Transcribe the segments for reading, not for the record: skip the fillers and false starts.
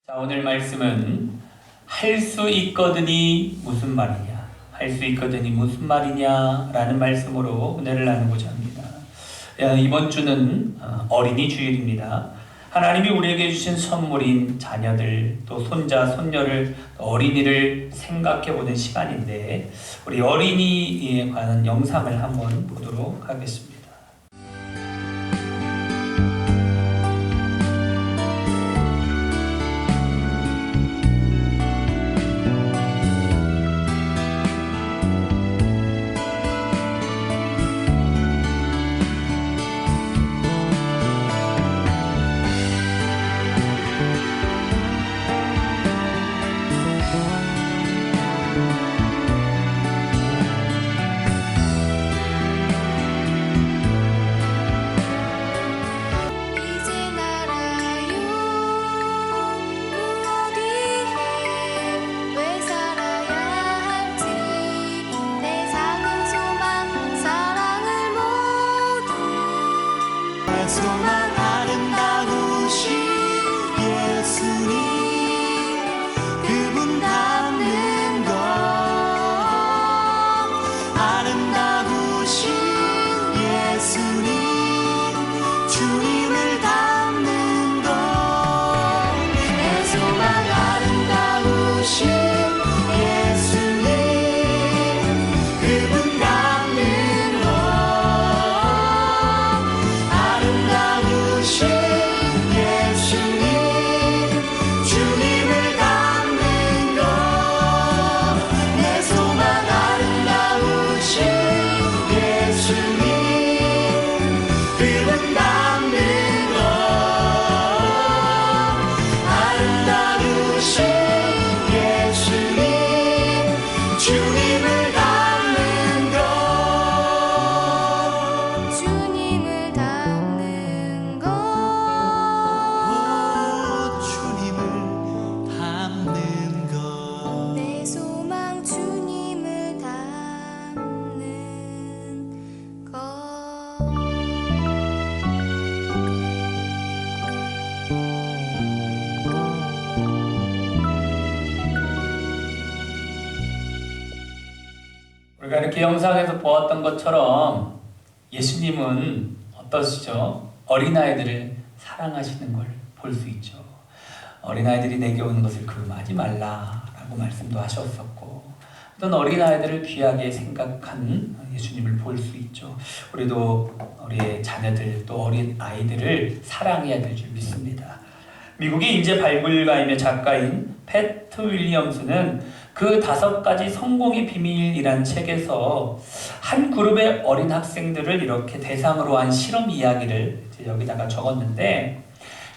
자, 오늘 말씀은 할 수 있거든이 무슨 말이냐, 할 수 있거든이 무슨 말이냐 라는 말씀으로 은혜를 나누고자 합니다. 이번 주는 어린이 주일입니다. 하나님이 우리에게 주신 선물인 자녀들, 또 손자, 손녀를, 어린이를 생각해보는 시간인데, 우리 어린이에 관한 영상을 한번 보도록 하겠습니다. 소망 아름다우신 예수님, 그분 닮는 것 아름다우신 예수님, 주님을 닮는 것 내 소망 아름다우신 예수님, 그분 닮는 것 아름다우신 예수님, 주님을 닮는 것 내 소망 아름다우신 예수님, 그분 닮는 것 아름다우신 예수님, 주님을 닮는 것 주님을 닮는 것 주님을 닮는 것 내 소망 주님을 닮는 것 우리가 이렇게 영상에서 보았던 것처럼 예수님은 어떠시죠? 어린아이들을 사랑하시는 걸 볼 수 있죠. 어린아이들이 내게 오는 것을 금하지 말라라고 말씀도 하셨었고, 어떤 어린아이들을 귀하게 생각한 예수님을 볼 수 있죠. 우리도 우리의 자녀들, 또 어린아이들을 사랑해야 될 줄 믿습니다. 미국의 인재 발굴가이며 작가인 패트 윌리엄스는 그 5가지 성공의 비밀이란 책에서 한 그룹의 어린 학생들을 이렇게 대상으로 한 실험 이야기를 여기다가 적었는데,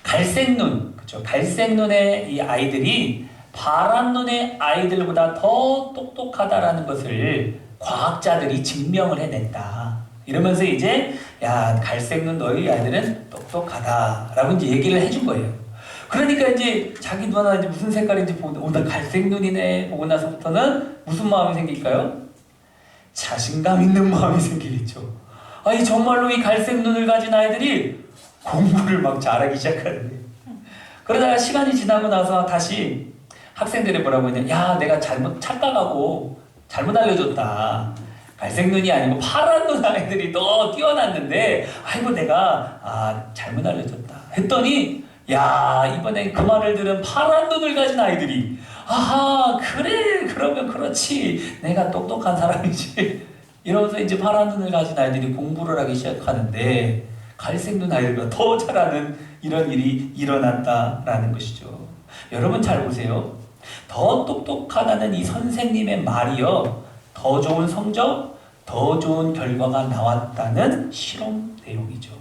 갈색 눈, 그렇죠? 갈색 눈의 이 아이들이 파란 눈의 아이들보다 더 똑똑하다라는 것을 과학자들이 증명을 해냈다. 이러면서 이제 야, 갈색 눈 너희 아이들은 똑똑하다라고 이제 얘기를 해준 거예요. 그러니까 이제 자기 누나 이제 무슨 색깔인지 보고, 나 갈색 눈이네 보고 나서부터는 무슨 마음이 생길까요? 자신감 있는 마음이 생기겠죠. 아니, 정말로 이 갈색 눈을 가진 아이들이 공부를 막 잘하기 시작하는데, 그러다가 시간이 지나고 나서 다시 학생들이 뭐라고 했냐, 야, 내가 착각하고 잘못 알려줬다. 갈색 눈이 아니고 파란 눈 아이들이 더 뛰어났는데, 아이고 내가 잘못 알려줬다 했더니, 야, 이번에 그 말을 들은 파란 눈을 가진 아이들이, 아하, 그래, 그러면 그렇지, 내가 똑똑한 사람이지 이러면서 이제 파란 눈을 가진 아이들이 공부를 하기 시작하는데, 갈색 눈 아이들보다 더 잘하는 이런 일이 일어났다라는 것이죠. 여러분 잘 보세요. 더 똑똑하다는 이 선생님의 말이요, 더 좋은 성적, 더 좋은 결과가 나왔다는 실험 내용이죠.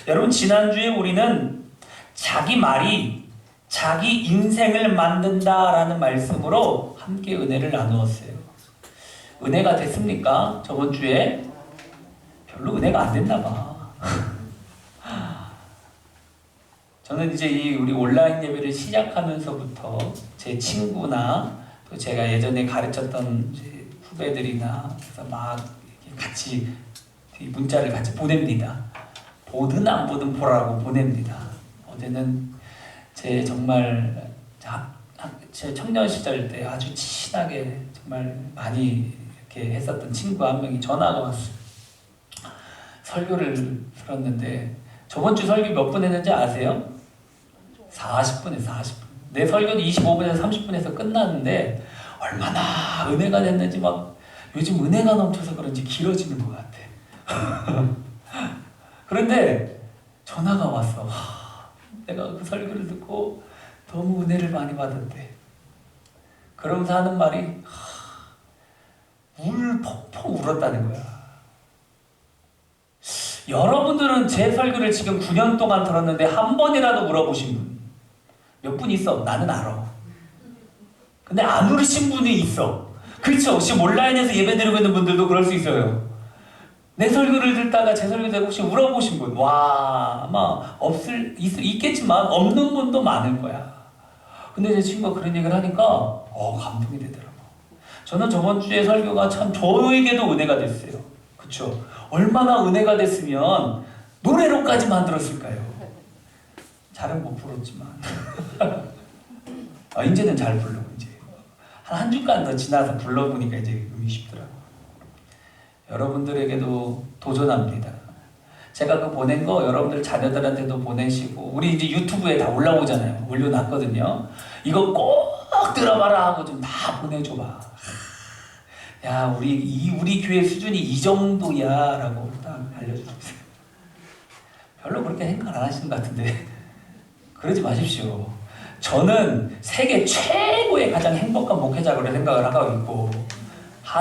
여러분, 지난주에 우리는 자기 말이 자기 인생을 만든다라는 말씀으로 함께 은혜를 나누었어요. 은혜가 됐습니까? 저번 주에 별로 은혜가 안 됐나 봐. 저는 이제 이 우리 온라인 예배를 시작하면서부터 제 친구나 또 제가 예전에 가르쳤던 이제 후배들이나 그래서 막 같이 문자를 같이 보냅니다. 보든 안 보든 보라고 보냅니다. 어제는 제 정말 제 청년 시절 때 아주 친하게 정말 많이 이렇게 했었던 친구 한 명이 전화가 왔어요. 설교를 들었는데 저번 주 설교 몇 분 했는지 아세요? 40분에 40분. 내 설교는 25분에서 30분에서 끝났는데 얼마나 은혜가 됐는지 막 요즘 은혜가 넘쳐서 그런지 길어지는 것 같아. 그런데 전화가 왔어. 내가 그 설교를 듣고 너무 은혜를 많이 받았대. 그러면서 하는 말이 펑펑 울었다는 거야. 여러분들은 제 설교를 지금 9년 동안 들었는데 한 번이라도 울어보신 분 몇 분 있어? 나는 알아. 근데 안 울으신 분이 있어. 그렇죠? 혹시 온라인에서 예배드리고 있는 분들도 그럴 수 있어요. 내 설교를 듣다가 제 설교 듣고 혹시 울어보신 분, 와, 아마 있겠지만 없는 분도 많을 거야. 근데 제 친구가 그런 얘기를 하니까 감동이 되더라고. 저는 저번 주에 설교가 참 저에게도 은혜가 됐어요. 그쵸? 얼마나 은혜가 됐으면 노래로까지 만들었을까요? 잘은 못 불렀지만 이제는 잘 불러. 이제 한 주간 더 지나서 불러보니까 이제 음이 쉽더라고. 여러분들에게도 도전합니다. 제가 그 보낸 거 여러분들 자녀들한테도 보내시고, 우리 이제 유튜브에 다 올라오잖아요. 올려놨거든요. 이거 꼭 들어봐라 하고 좀 다 보내줘봐. 야, 우리 교회 수준이 이 정도야 라고 딱 알려주세요. 별로 그렇게 생각 안 하시는 것 같은데 그러지 마십시오. 저는 세계 최고의 가장 행복한 목회자로 생각을 하고 있고,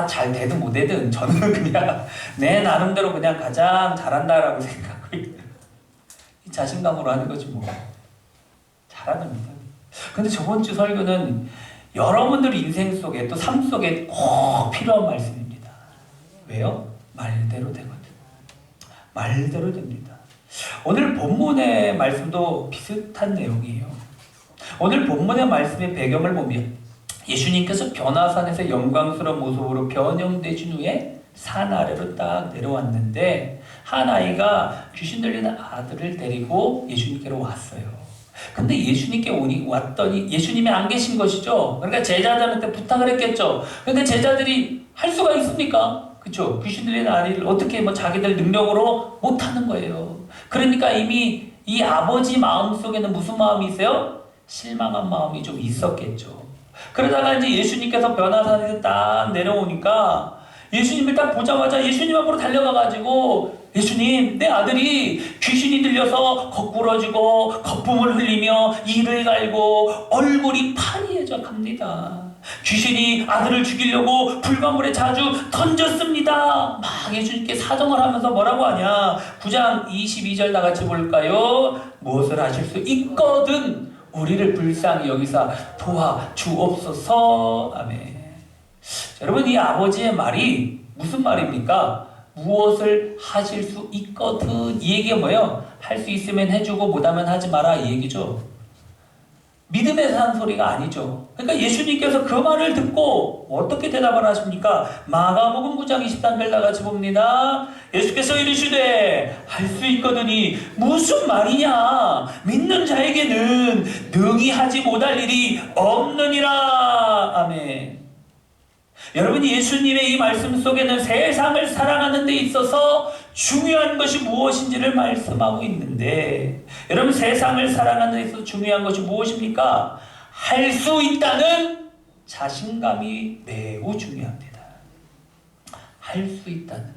잘 되든 못 되든 저는 그냥 내 나름대로 그냥 가장 잘한다라고 생각하고 있는 이 자신감으로 하는 거지 뭐. 잘하답니다. 근데 저번 주 설교는 여러분들 인생 속에 또 삶 속에 꼭 필요한 말씀입니다. 왜요? 말대로 되거든. 말대로 됩니다. 오늘 본문의 말씀도 비슷한 내용이에요. 오늘 본문의 말씀의 배경을 보면 예수님께서 변화산에서 영광스러운 모습으로 변형되신 후에 산 아래로 딱 내려왔는데 한 아이가 귀신 들린 아들을 데리고 예수님께로 왔어요. 근데 예수님께 왔더니 예수님이 안 계신 것이죠. 그러니까 제자들한테 부탁을 했겠죠. 근데 제자들이 할 수가 있습니까? 그렇죠? 귀신 들린 아이를 어떻게 자기들 능력으로 못하는 거예요. 그러니까 이미 이 아버지 마음속에는 무슨 마음이 있어요? 실망한 마음이 좀 있었겠죠. 그러다가 이제 예수님께서 변화산에서 딱 내려오니까 예수님을 딱 보자마자 예수님 앞으로 달려가가지고, 예수님, 내 아들이 귀신이 들려서 거꾸러지고 거품을 흘리며 이를 갈고 얼굴이 파리해져 갑니다. 귀신이 아들을 죽이려고 불가물에 자주 던졌습니다. 막 예수님께 사정을 하면서 뭐라고 하냐. 9장 22절 다 같이 볼까요? 무엇을 하실 수 있거든 우리를 불쌍히 여기사 도와주옵소서. 아멘. 여러분, 이 아버지의 말이 무슨 말입니까? 무엇을 하실 수 있거든. 이 얘기가 뭐예요? 할 수 있으면 해주고 못하면 하지 마라, 이 얘기죠. 믿음에서 하는 소리가 아니죠. 그러니까 예수님께서 그 말을 듣고 어떻게 대답을 하십니까? 마가복음 9장 23절 나같이 봅니다. 예수께서 이르시되 할 수 있거든이 무슨 말이냐? 믿는 자에게는 능히 하지 못할 일이 없느니라. 아멘. 여러분, 예수님의 이 말씀 속에는 세상을 사랑하는 데 있어서 중요한 것이 무엇인지를 말씀하고 있는데, 여러분, 세상을 사랑하는 데 있어서 중요한 것이 무엇입니까? 할 수 있다는 자신감이 매우 중요합니다. 할 수 있다는.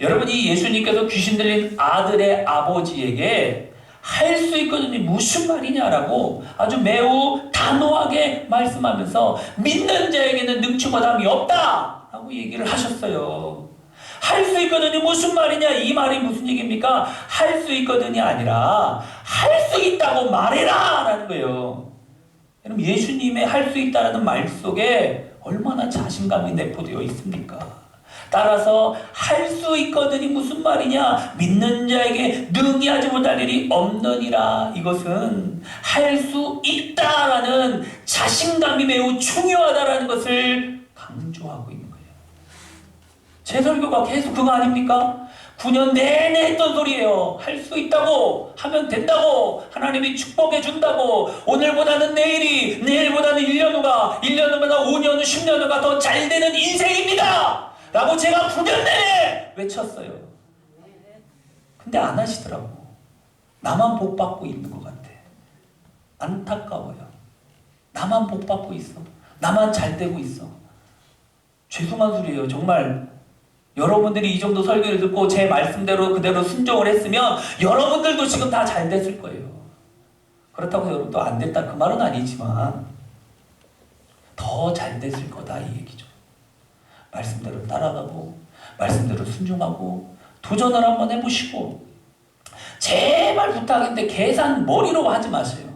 여러분, 이 예수님께서 귀신 들린 아들의 아버지에게 할 수 있거든요. 무슨 말이냐라고 아주 매우 단호하게 말씀하면서 믿는 자에게는 능치보담이 없다 라고 얘기를 하셨어요. 할 수 있거든요. 무슨 말이냐? 이 말이 무슨 얘기입니까? 할 수 있거든이 아니라 할 수 있다고 말해라 라는 거예요. 여러분, 예수님의 할 수 있다라는 말 속에 얼마나 자신감이 내포되어 있습니까? 따라서 할 수 있거든이 무슨 말이냐? 믿는 자에게 능히 하지 못할 일이 없느니라. 이것은 할 수 있다라는 자신감이 매우 중요하다라는 것을 강조하고 있는 거예요. 제 설교가 계속 그거 아닙니까? 9년 내내 했던 소리예요. 할 수 있다고, 하면 된다고, 하나님이 축복해 준다고, 오늘보다는 내일이, 내일보다는 1년 후가, 1년 후보다 5년 후, 10년 후가 더 잘 되는 인생입니다 라고 제가 9년 내내 외쳤어요. 근데 안 하시더라고. 나만 복 받고 있는 것 같아. 안타까워요. 나만 복 받고 있어. 나만 잘 되고 있어. 죄송한 소리예요. 정말 여러분들이 이 정도 설교를 듣고 제 말씀대로 그대로 순종을 했으면 여러분들도 지금 다 잘 됐을 거예요. 그렇다고 여러분도 안 됐다 그 말은 아니지만 더 잘 됐을 거다 이 얘기죠. 말씀대로 따라가고 말씀대로 순종하고 도전을 한번 해보시고, 제발 부탁인데 계산 머리로 하지 마세요.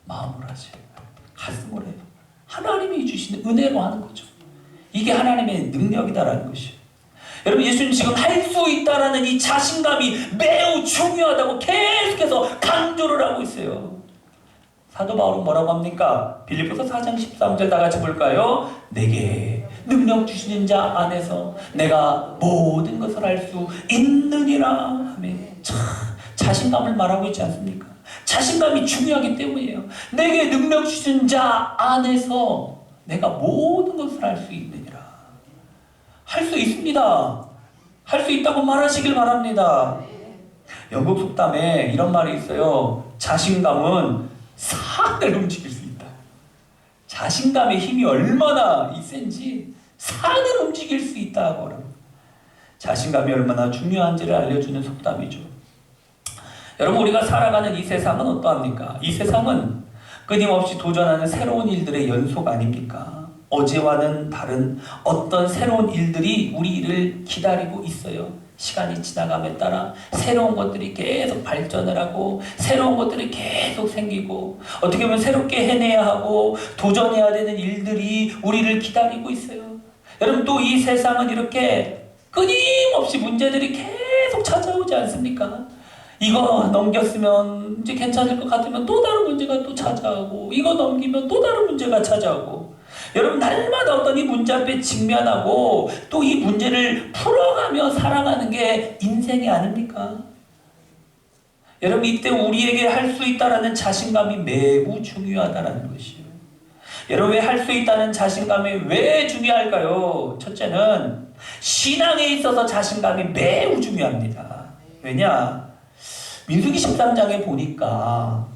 마음으로 하세요. 가슴으로 해요. 하나님이 주시는 은혜로 하는 거죠. 이게 하나님의 능력이다라는 것이에요. 여러분, 예수님 지금 할 수 있다라는 이 자신감이 매우 중요하다고 계속해서 강조를 하고 있어요. 사도 바울은 뭐라고 합니까? 빌립보서 4장 13절 다 같이 볼까요? 내게 능력 주시는 자 안에서 내가 모든 것을 할 수 있느니라 하며 자신감을 말하고 있지 않습니까? 자신감이 중요하기 때문이에요. 내게 능력 주신 자 안에서 내가 모든 것을 할 수 있느니라. 할 수 있습니다. 할 수 있다고 말하시길 바랍니다. 영국 속담에 이런 말이 있어요. 자신감은 산을 움직일 수 있다. 자신감의 힘이 얼마나 센지 산을 움직일 수 있다고. 자신감이 얼마나 중요한지를 알려주는 속담이죠. 여러분, 우리가 살아가는 이 세상은 어떠합니까? 이 세상은 끊임없이 도전하는 새로운 일들의 연속 아닙니까? 어제와는 다른 어떤 새로운 일들이 우리를 기다리고 있어요. 시간이 지나감에 따라 새로운 것들이 계속 발전을 하고 새로운 것들이 계속 생기고 어떻게 보면 새롭게 해내야 하고 도전해야 되는 일들이 우리를 기다리고 있어요. 여러분, 또 이 세상은 이렇게 끊임없이 문제들이 계속 찾아오지 않습니까? 이거 넘겼으면 이제 괜찮을 것 같으면 또 다른 문제가 또 찾아오고, 이거 넘기면 또 다른 문제가 찾아오고, 여러분, 날마다 어떤 이 문제 앞에 직면하고 또 이 문제를 풀어가며 살아가는 게 인생이 아닙니까? 여러분, 이때 우리에게 할 수 있다라는 자신감이 매우 중요하다는 것이에요. 여러분, 왜 할 수 있다는 자신감이 왜 중요할까요? 첫째는 신앙에 있어서 자신감이 매우 중요합니다. 왜냐? 민수기 13장에 보니까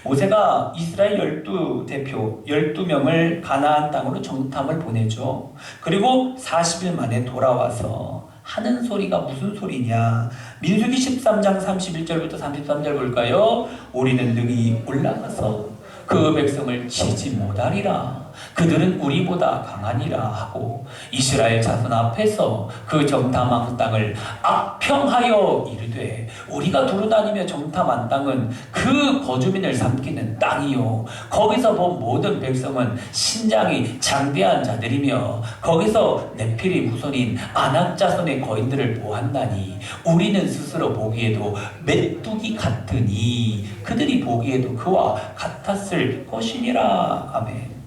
모세가 이스라엘 12대표 12명을 가나안 땅으로 정탐을 보내죠. 그리고 40일 만에 돌아와서 하는 소리가 무슨 소리냐? 민수기 13장 31절부터 33절 볼까요? 우리는 능히 올라가서 그 백성을 치지 못하리라. 그들은 우리보다 강하니라 하고 이스라엘 자손 앞에서 그 정탐한 땅을 악평하여 이르되 우리가 두루다니며 정탐한 땅은 그 거주민을 삼키는 땅이요 거기서 본 모든 백성은 신장이 장대한 자들이며 거기서 네피리 후손인 아낙 자손의 거인들을 보았나니 우리는 스스로 보기에도 메뚜기 같으니 그들이 보기에도 그와 같았을 것이니라. 아멘.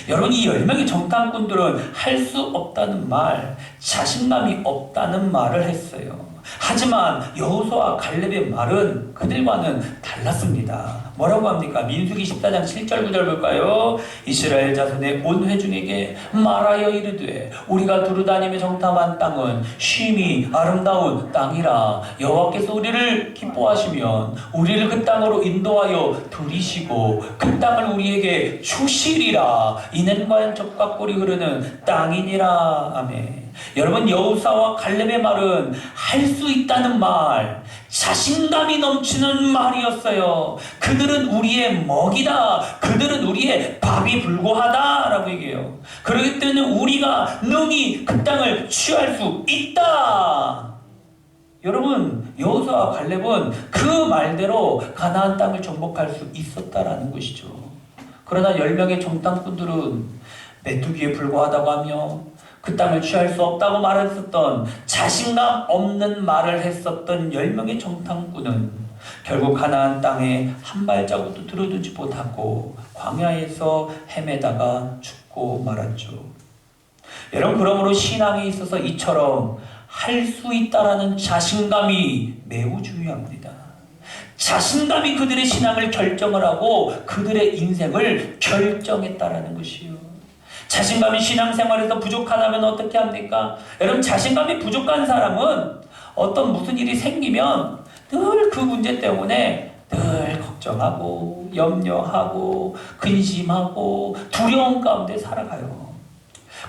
여러분, 이 10명의 정탐꾼들은 할 수 없다는 말, 자신감이 없다는 말을 했어요. 하지만 여호수아와 갈렙의 말은 그들과는 달랐습니다. 뭐라고 합니까? 민수기 14장 7절 9절 볼까요? 이스라엘 자손의 온 회중에게 말하여 이르되 우리가 두루다니며 정탐한 땅은 쉼이 아름다운 땅이라. 여호와께서 우리를 기뻐하시면 우리를 그 땅으로 인도하여 들이시고 그 땅을 우리에게 주시리라. 이는 과연 젖과 꿀이 흐르는 땅이니라. 아멘. 여러분, 여호수아와 갈렙의 말은 할 수 있다는 말, 자신감이 넘치는 말이었어요. 그들은 우리의 먹이다. 그들은 우리의 밥이 불고하다 라고 얘기해요. 그렇기 때문에 우리가 능히 그 땅을 취할 수 있다. 여러분, 여호수아와 갈렙은 그 말대로 가나안 땅을 정복할 수 있었다라는 것이죠. 그러나 10명의 정탐꾼들은 메뚜기에 불과하다고 하며 그 땅을 취할 수 없다고 말했었던, 자신감 없는 말을 했었던 10명의 정탐꾼은 결국 가나안 땅에 한 발자국도 들어두지 못하고 광야에서 헤매다가 죽고 말았죠. 여러분, 그러므로 신앙에 있어서 이처럼 할 수 있다라는 자신감이 매우 중요합니다. 자신감이 그들의 신앙을 결정을 하고 그들의 인생을 결정했다라는 것이요. 자신감이 신앙생활에서 부족하다면 어떻게 합니까? 여러분, 자신감이 부족한 사람은 어떤 무슨 일이 생기면 늘 그 문제 때문에 늘 걱정하고 염려하고 근심하고 두려움 가운데 살아가요.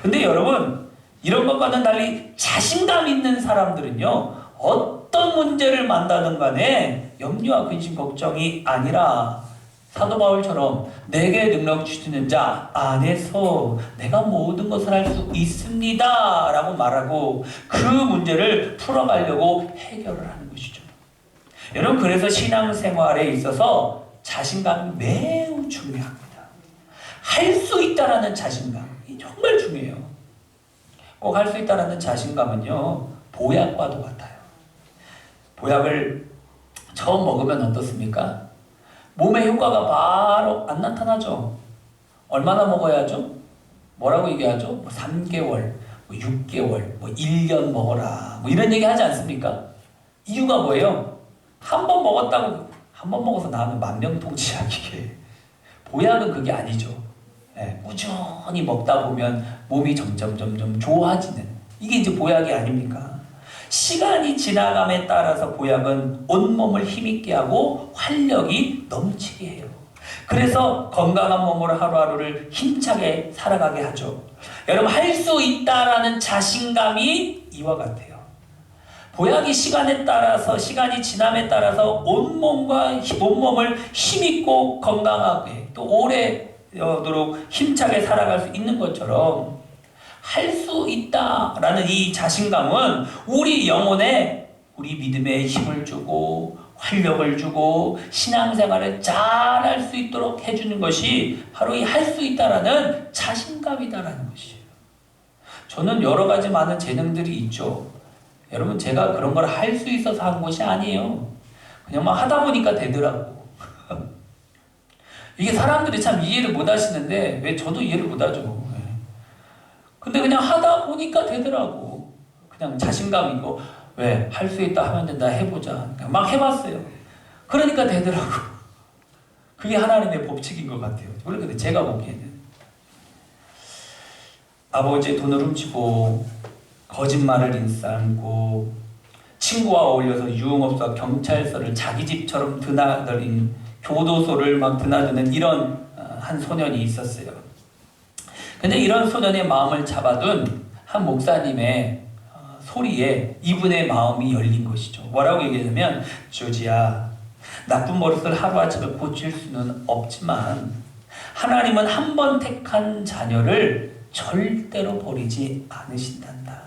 근데 여러분, 이런 것과는 달리 자신감 있는 사람들은요, 어떤 문제를 만나든 간에 염려와 근심 걱정이 아니라 사도 바울처럼 내게 능력 주시는 자 안에서 내가 모든 것을 할 수 있습니다 라고 말하고 그 문제를 풀어가려고 해결을 하는 것이죠. 여러분, 그래서 신앙생활에 있어서 자신감이 매우 중요합니다. 할 수 있다라는 자신감이 정말 중요해요. 꼭 할 수 있다라는 자신감은요, 보약과도 같아요. 보약을 처음 먹으면 어떻습니까? 몸의 효과가 바로 안 나타나죠. 얼마나 먹어야죠? 뭐라고 얘기하죠? 뭐 3개월, 뭐 6개월, 뭐 1년 먹어라, 뭐 이런 얘기 하지 않습니까? 이유가 뭐예요? 한 번 먹었다고, 한 번 먹어서 나는 만병통치약이게. 보약은 그게 아니죠. 네, 꾸준히 먹다 보면 몸이 점점 좋아지는, 이게 이제 보약이 아닙니까? 시간이 지나감에 따라서 보약은 온몸을 힘있게 하고 활력이 넘치게 해요. 그래서 건강한 몸으로 하루하루를 힘차게 살아가게 하죠. 여러분, 할 수 있다라는 자신감이 이와 같아요. 보약이 시간에 따라서, 시간이 지남에 따라서 온몸을 힘있고 건강하게 또 오래도록 힘차게 살아갈 수 있는 것처럼 할 수 있다라는 이 자신감은 우리 영혼에 우리 믿음에 힘을 주고 활력을 주고 신앙생활을 잘할 수 있도록 해주는 것이 바로 이 할 수 있다라는 자신감이다라는 것이에요. 저는 여러 가지 많은 재능들이 있죠. 여러분, 제가 그런 걸 할 수 있어서 한 것이 아니에요. 그냥 막 하다 보니까 되더라고. 이게 사람들이 참 이해를 못 하시는데 왜 저도 이해를 못 하죠. 근데 그냥 하다 보니까 되더라고. 그냥 자신감이고, 왜? 할 수 있다 하면 된다, 해보자. 막 해봤어요. 그러니까 되더라고. 그게 하나님의 법칙인 것 같아요. 물론 근데 제가 보기에는 아버지의 돈을 훔치고 거짓말을 일삼고 친구와 어울려서 유흥업소와 경찰서를 자기 집처럼 드나드린 교도소를 막 드나드는 이런 한 소년이 있었어요. 근데 이런 소년의 마음을 잡아둔 한 목사님의 소리에 이분의 마음이 열린 것이죠. 뭐라고 얘기하냐면, 조지야, 나쁜 버릇을 하루아침에 고칠 수는 없지만 하나님은 한 번 택한 자녀를 절대로 버리지 않으신단다.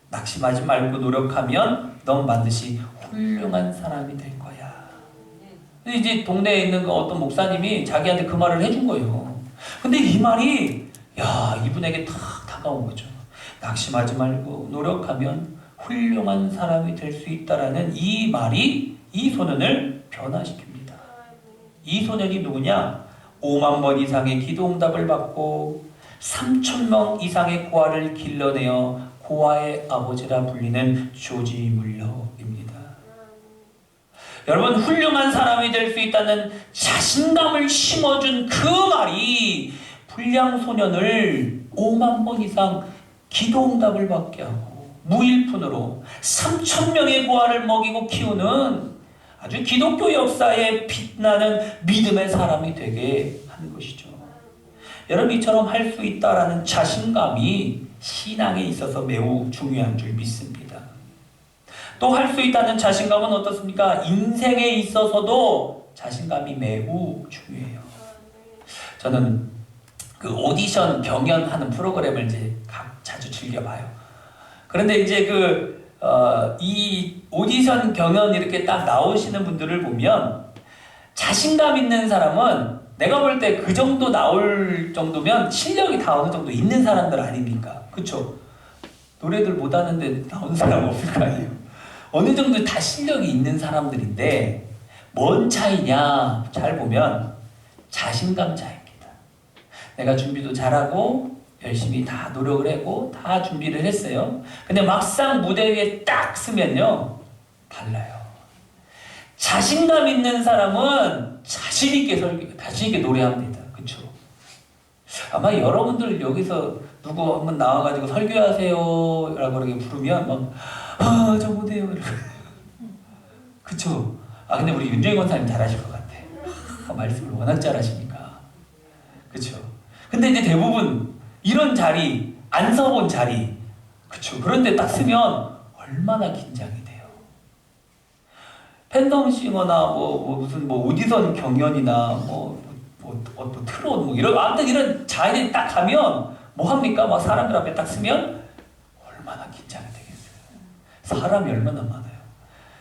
낙심하지 말고 노력하면 넌 반드시 훌륭한 사람이 될 거야. 근데 이제 동네에 있는 어떤 목사님이 자기한테 그 말을 해준 거예요. 근데 이 말이 이분에게 탁 다가온 거죠. 낙심하지 말고 노력하면 훌륭한 사람이 될 수 있다라는 이 말이 이 소년을 변화시킵니다. 이 소년이 누구냐? 5만 번 이상의 기도응답을 받고 3,000명 이상의 고아를 길러내어 고아의 아버지라 불리는 조지 물러입니다. 여러분, 훌륭한 사람이 될 수 있다는 자신감을 심어준 그 말이 불량 소년을 5만 번 이상 기도응답을 받게 하고 무일푼으로 3,000명의 고아를 먹이고 키우는 아주 기독교 역사에 빛나는 믿음의 사람이 되게 한 것이죠. 여러분, 이처럼 할 수 있다라는 자신감이 신앙에 있어서 매우 중요한 줄 믿습니다. 또 할 수 있다는 자신감은 어떻습니까? 인생에 있어서도 자신감이 매우 중요해요. 저는 그 오디션 경연하는 프로그램을 이제 자주 즐겨봐요. 그런데 이제 이 오디션 경연 이렇게 딱 나오시는 분들을 보면 자신감 있는 사람은 내가 볼 때 그 정도 나올 정도면 실력이 다 어느 정도 있는 사람들 아닙니까? 그쵸? 노래들 못하는데 나오는 사람 없을 거 아니에요? 어느 정도 다 실력이 있는 사람들인데 뭔 차이냐? 잘 보면 자신감 차이입니다. 내가 준비도 잘하고 열심히 다 노력을 했고 다 준비를 했어요. 근데 막상 무대 위에 딱 서면요 달라요. 자신감 있는 사람은 자신 있게 자신 있게 노래합니다. 그렇죠? 아마 여러분들 여기서 누구 한번 나와가지고 설교하세요라고 이렇게 부르면 막저 무대요 이렇게. 그렇죠? 근데 우리 윤정희 권사님 잘하실 것 같아. 말씀을 워낙 잘하시니까. 그렇죠? 근데 이제 대부분 이런 자리, 안 서본 자리, 그쵸? 그런데 딱 쓰면 얼마나 긴장이 돼요. 팬덤싱어나 무슨 오디션 경연이나 트롯 이런 아무튼 이런 자리에 딱 가면 뭐 합니까? 막 사람들 앞에 딱 쓰면 얼마나 긴장이 되겠어요. 사람이 얼마나 많아요.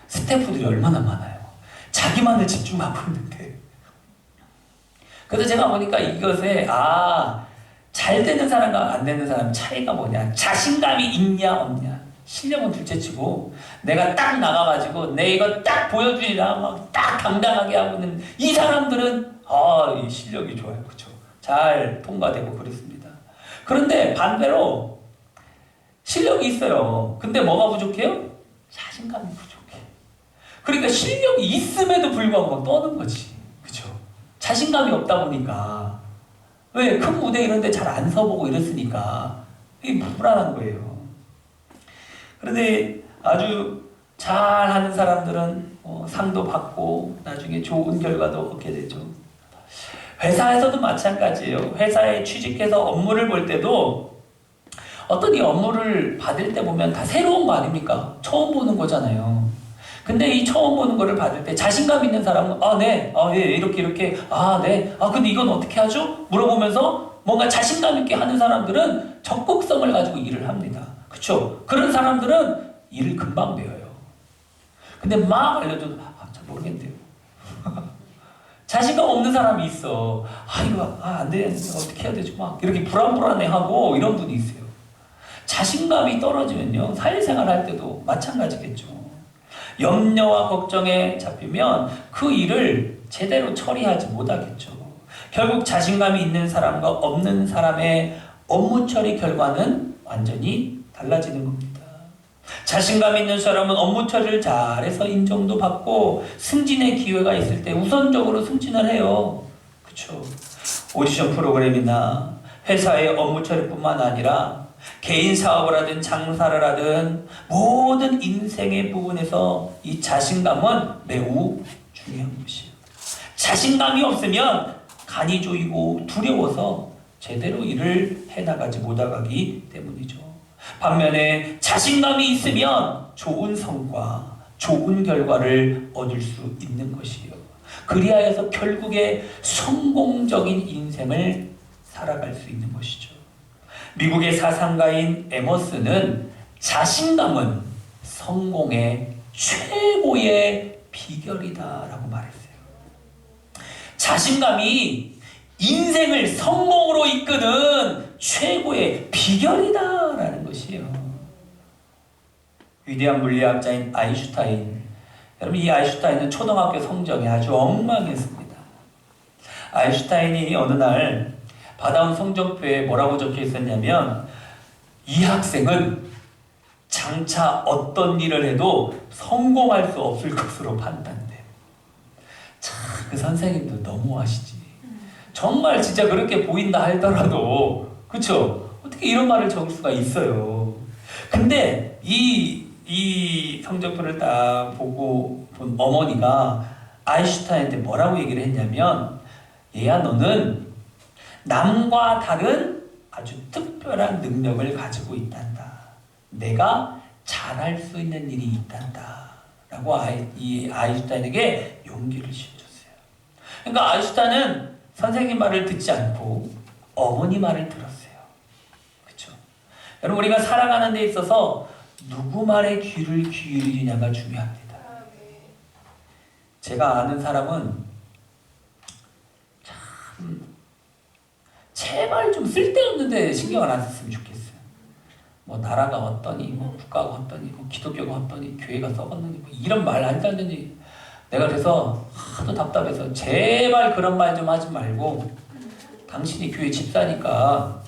스태프들이 얼마나 많아요. 자기만을 집중하고 있는데. 그래서 제가 보니까 이것에 잘 되는 사람과 안 되는 사람 차이가 뭐냐, 자신감이 있냐 없냐, 실력은 둘째치고 내가 딱 나가가지고 내 이거 딱 보여주리라 막 딱 당당하게 하고 있는 이 사람들은 이 실력이 좋아요. 그렇죠? 잘 통과되고 그렇습니다. 그런데 반대로 실력이 있어요. 근데 뭐가 부족해요? 자신감이 부족해. 그러니까 실력이 있음에도 불구하고 막 떠는 거지. 그렇죠? 자신감이 없다 보니까 왜? 큰 무대 이런 데 잘 안 서보고 이랬으니까 이게 불안한 거예요. 그런데 아주 잘하는 사람들은 상도 받고 나중에 좋은 결과도 얻게 되죠. 회사에서도 마찬가지예요. 회사에 취직해서 업무를 볼 때도 어떤 이 업무를 받을 때 보면 다 새로운 거 아닙니까? 처음 보는 거잖아요. 근데 이 처음 보는 거를 받을 때 자신감 있는 사람은 네, 예, 이렇게 네, 근데 이건 어떻게 하죠? 물어보면서 뭔가 자신감 있게 하는 사람들은 적극성을 가지고 일을 합니다. 그렇죠? 그런 사람들은 일을 금방 배워요. 근데 막 알려줘도 잘 모르겠는데요. 자신감 없는 사람이 있어. 이거 안 돼, 어떻게 해야 되지? 막 이렇게 불안해하고 이런 분이 있어요. 자신감이 떨어지면요 사회생활 할 때도 마찬가지겠죠. 염려와 걱정에 잡히면 그 일을 제대로 처리하지 못하겠죠. 결국 자신감이 있는 사람과 없는 사람의 업무 처리 결과는 완전히 달라지는 겁니다. 자신감 있는 사람은 업무 처리를 잘해서 인정도 받고 승진의 기회가 있을 때 우선적으로 승진을 해요. 그렇죠? 오디션 프로그램이나 회사의 업무 처리뿐만 아니라 개인 사업을 하든 장사를 하든 모든 인생의 부분에서 이 자신감은 매우 중요한 것이에요. 자신감이 없으면 간이 조이고 두려워서 제대로 일을 해나가지 못하기 때문이죠. 반면에 자신감이 있으면 좋은 성과, 좋은 결과를 얻을 수 있는 것이에요. 그리하여서 결국에 성공적인 인생을 살아갈 수 있는 것이죠. 미국의 사상가인 에머스는 자신감은 성공의 최고의 비결이다라고 말했어요. 자신감이 인생을 성공으로 이끄는 최고의 비결이다라는 것이에요. 위대한 물리학자인 아인슈타인. 여러분, 이 아인슈타인은 초등학교 성적이 아주 엉망이었습니다. 아인슈타인이 어느 날 받아온 성적표에 뭐라고 적혀 있었냐면, 이 학생은 장차 어떤 일을 해도 성공할 수 없을 것으로 판단돼. 참, 그 선생님도 너무하시지. 정말 진짜 그렇게 보인다 하더라도, 그쵸? 어떻게 이런 말을 적을 수가 있어요. 근데 이 성적표를 딱 보고 본 어머니가 아인슈타인한테 뭐라고 얘기를 했냐면, 얘야, 너는 남과 다른 아주 특별한 능력을 가지고 있단다. 내가 잘할 수 있는 일이 있단다. 라고 이 아인슈타인에게 용기를 심어줬어요. 그러니까 아인슈타인은 선생님 말을 듣지 않고 어머니 말을 들었어요. 그렇죠? 여러분, 우리가 살아가는 데 있어서 누구 말에 귀를 기울이느냐가 중요합니다. 제가 아는 사람은 참 제발 좀 쓸데없는 데 신경을 안 썼으면 좋겠어요. 뭐 나라가 어떠니, 뭐 국가가 어떠니, 뭐 기독교가 어떠니, 교회가 썩었느니, 뭐 이런 말 안 듣느니. 내가 그래서 하도 답답해서 제발 그런 말 좀 하지 말고 당신이 교회 집사니까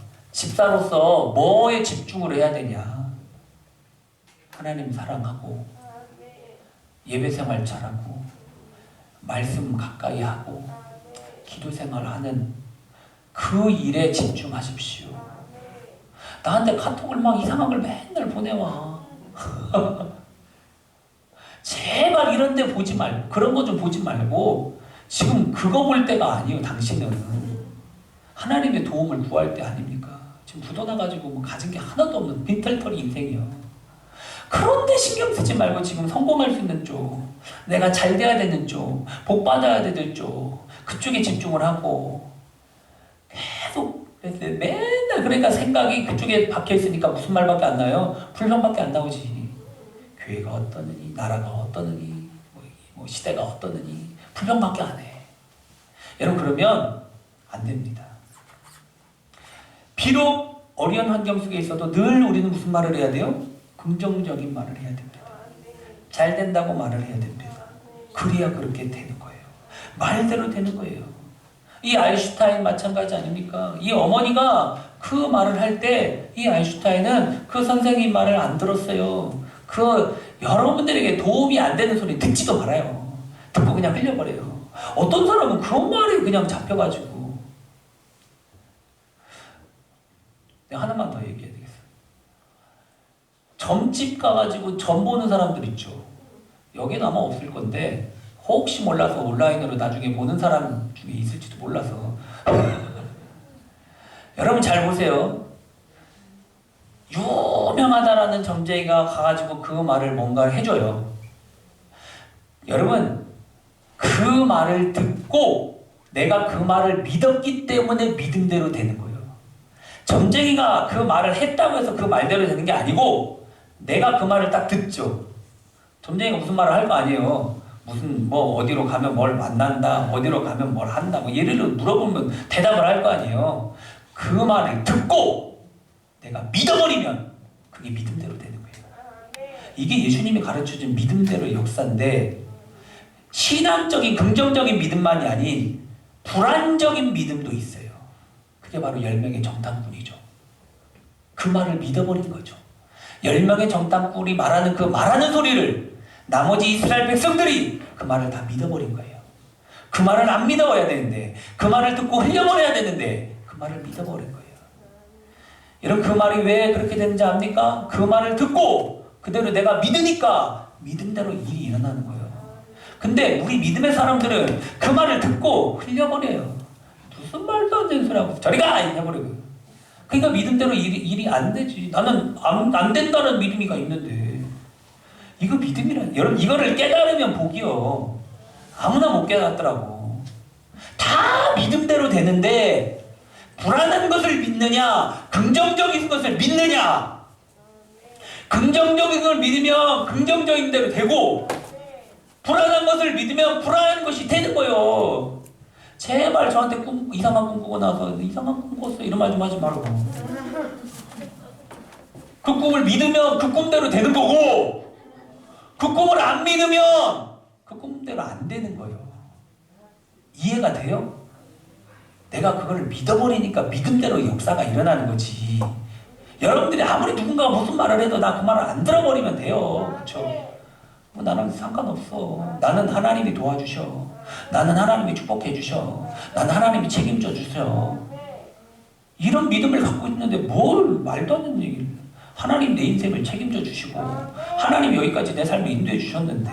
집사로서 뭐에 집중을 해야 되냐? 하나님 사랑하고 예배 생활 잘하고 말씀 가까이 하고 기도 생활하는 그 일에 집중하십시오. 나한테 카톡을 막 이상한 걸 맨날 보내와. 제발 이런 데 보지 말고 그런 거 좀 보지 말고 지금 그거 볼 때가 아니에요. 당신은 하나님의 도움을 구할 때 아닙니까? 지금 굳어나가지고 뭐 가진 게 하나도 없는 빈털터리 인생이요. 그런데 신경 쓰지 말고 지금 성공할 수 있는 쪽, 내가 잘 돼야 되는 쪽, 복 받아야 되는 쪽, 그쪽에 집중을 하고 계속 맨날 그러니까 생각이 그쪽에 박혀 있으니까 무슨 말밖에 안 나요? 불평밖에 안 나오지. 교회가 어떠느니, 나라가 어떠느니, 뭐 시대가 어떠느니 불평밖에 안 해. 여러분 그러면 안 됩니다. 비록 어려운 환경 속에 있어도 늘 우리는 무슨 말을 해야 돼요? 긍정적인 말을 해야 됩니다. 잘 된다고 말을 해야 됩니다. 그래야 그렇게 되는 거예요. 말대로 되는 거예요. 이 아인슈타인 마찬가지 아닙니까? 이 어머니가 그 말을 할 때 이 아인슈타인은 그 선생님 말을 안 들었어요. 그 여러분들에게 도움이 안 되는 소리 듣지도 말아요. 듣고 그냥 흘려버려요. 어떤 사람은 그런 말에 그냥 잡혀가지고. 내가 하나만 더 얘기해야 되겠어. 점집 가가지고 점 보는 사람들 있죠. 여기는 아마 없을 건데 혹시 몰라서 온라인으로 나중에 보는 사람 중에 있을지도 몰라서 여러분 잘 보세요. 유명하다라는 점쟁이가 가가지고 그 말을 뭔가 해줘요. 여러분 그 말을 듣고 내가 그 말을 믿었기 때문에 믿음대로 되는 거예요. 점쟁이가 그 말을 했다고 해서 그 말대로 되는 게 아니고 내가 그 말을 딱 듣죠. 점쟁이가 무슨 말을 할 거 아니에요. 무슨 뭐 어디로 가면 뭘 만난다, 어디로 가면 뭘 한다, 뭐 예를 들어 물어보면 대답을 할 거 아니에요. 그 말을 듣고 내가 믿어버리면 그게 믿음대로 되는 거예요. 이게 예수님이 가르쳐준 믿음대로의 역사인데 신앙적인 긍정적인 믿음만이 아닌 불안적인 믿음도 있어요. 그게 바로 10명의 정탐꾼이죠. 그 말을 믿어버린 거죠. 10명의 정탐꾼이 말하는 그 말하는 소리를 나머지 이스라엘 백성들이 그 말을 다 믿어버린 거예요. 그 말을 안 믿어야 되는데 그 말을 듣고 흘려버려야 되는데 그 말을 믿어버린 거예요. 여러분 그 말이 왜 그렇게 되는지 압니까? 그 말을 듣고 그대로 내가 믿으니까 믿음대로 일이 일어나는 거예요. 근데 우리 믿음의 사람들은 그 말을 듣고 흘려버려요. 무슨 말도 안 되는 소리 하고 저리 가! 해버려요. 그러니까 믿음대로 일이 안 되지. 나는 안 된다는 믿음이가 있는데 이거 믿음이란 여러분 이거를 깨달으면 복이요. 아무나 못 깨닫더라고. 다 믿음대로 되는데 불안한 것을 믿느냐 긍정적인 것을 믿느냐. 긍정적인 걸 믿으면 긍정적인 대로 되고 불안한 것을 믿으면 불안한 것이 되는 거예요. 제발 저한테 이상한 꿈 꾸고 나서 이상한 꿈 꿨어 이런 말 좀 하지 말고. 그 꿈을 믿으면 그 꿈대로 되는 거고 그 꿈을 안 믿으면 그 꿈대로 안 되는 거예요. 이해가 돼요? 내가 그걸 믿어버리니까 믿음대로 역사가 일어나는 거지. 여러분들이 아무리 누군가가 무슨 말을 해도 나 그 말을 안 들어버리면 돼요. 그렇죠? 뭐 나는 상관없어. 나는 하나님이 도와주셔. 나는 하나님이 축복해 주셔. 나는 하나님이 책임져 주세요. 이런 믿음을 갖고 있는데 뭘 말도 안 되는 얘기를. 하나님 내 인생을 책임져 주시고 하나님 여기까지 내 삶을 인도해 주셨는데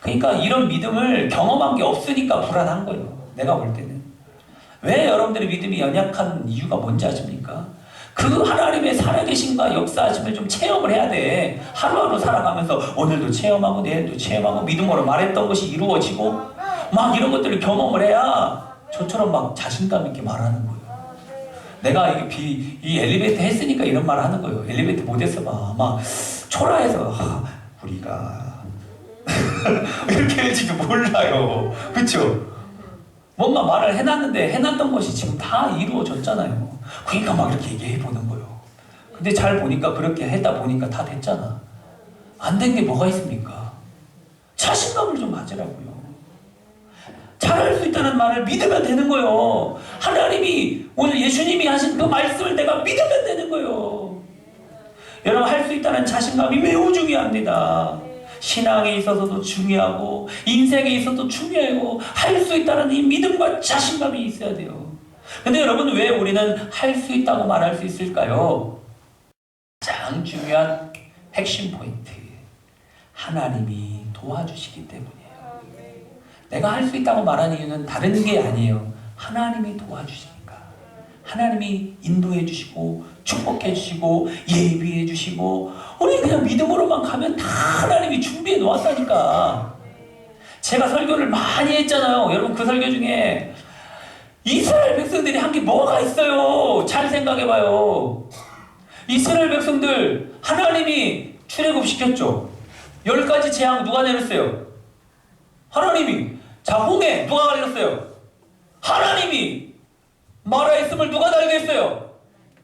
그러니까 이런 믿음을 경험한 게 없으니까 불안한 거예요. 내가 볼 때는. 왜 여러분들의 믿음이 연약한 이유가 뭔지 아십니까? 그 하나님의 살아계심과 역사하심을 좀 체험을 해야 돼. 하루하루 살아가면서 오늘도 체험하고 내일도 체험하고 믿음으로 말했던 것이 이루어지고 막 이런 것들을 경험을 해야 저처럼 막 자신감 있게 말하는 거예요. 내가 이 엘리베이터 했으니까 이런 말 하는 거예요. 엘리베이터 못했어봐. 아마 초라해서 우리가 이렇게 할지도 몰라요. 그쵸? 뭔가 말을 해놨는데 해놨던 것이 지금 다 이루어졌잖아요. 그러니까 막 이렇게 얘기해보는 거예요. 근데 잘 보니까 그렇게 했다 보니까 다 됐잖아. 안 된 게 뭐가 있습니까? 자신감을 좀 가지라고요. 잘할 수 있다는 말을 믿으면 되는 거예요. 하나님이 오늘 예수님이 하신 그 말씀을 내가 믿으면 되는 거예요. 여러분, 할 수 있다는 자신감이 매우 중요합니다. 신앙에 있어서도 중요하고 인생에 있어서도 중요하고 할 수 있다는 이 믿음과 자신감이 있어야 돼요. 근데 여러분, 왜 우리는 할 수 있다고 말할 수 있을까요? 가장 중요한 핵심 포인트, 하나님이 도와주시기 때문이에요. 내가 할 수 있다고 말하는 이유는 다른 게 아니에요. 하나님이 도와주시니까. 하나님이 인도해 주시고 축복해 주시고 예비해 주시고, 우리 그냥 믿음으로만 가면 다 하나님이 준비해 놓았다니까. 제가 설교를 많이 했잖아요. 여러분, 그 설교 중에 이스라엘 백성들이 한 게 뭐가 있어요? 잘 생각해봐요. 이스라엘 백성들 하나님이 출애굽시켰죠. 10가지 재앙 누가 내렸어요? 하나님이. 자, 홍해 누가 갈렸어요? 하나님이. 마라의 씀을 누가 달게 했어요?